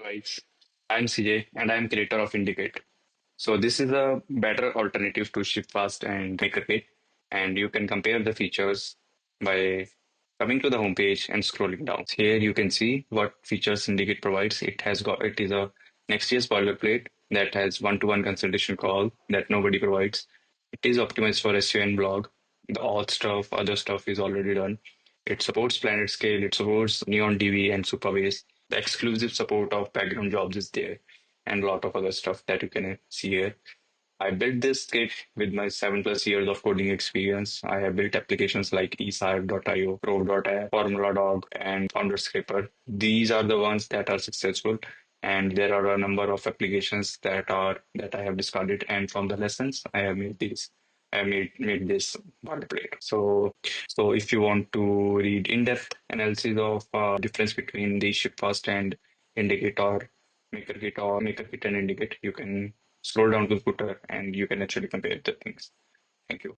Guys, I'm CJ and I'm creator of Indicate. So this is a better alternative to Shipfast and MakerKit, and you can compare the features by coming to the homepage and scrolling down. Here you can see what features Indicate provides. It is a Next.js boilerplate that has one-to-one consultation call that nobody provides. It is optimized for SEO and blog. The auth stuff, other stuff is already done. It supports Planet Scale, it supports Neon DB and Supabase. The exclusive support of background jobs is there and a lot of other stuff that you can see here. I built this kit with my 7+ years of coding experience. I have built applications like eSarc.io, Pro.app, Formula.dog, and Founder Scraper. These are the ones that are successful, and there are a number of applications that I have discarded. And from the lessons, I have made these. I made this boilerplate. So if you want to read in-depth analysis of difference between the Shipfast and Indicate or MakerKit and Indicate, you can scroll down to the footer and you can actually compare the things. Thank you.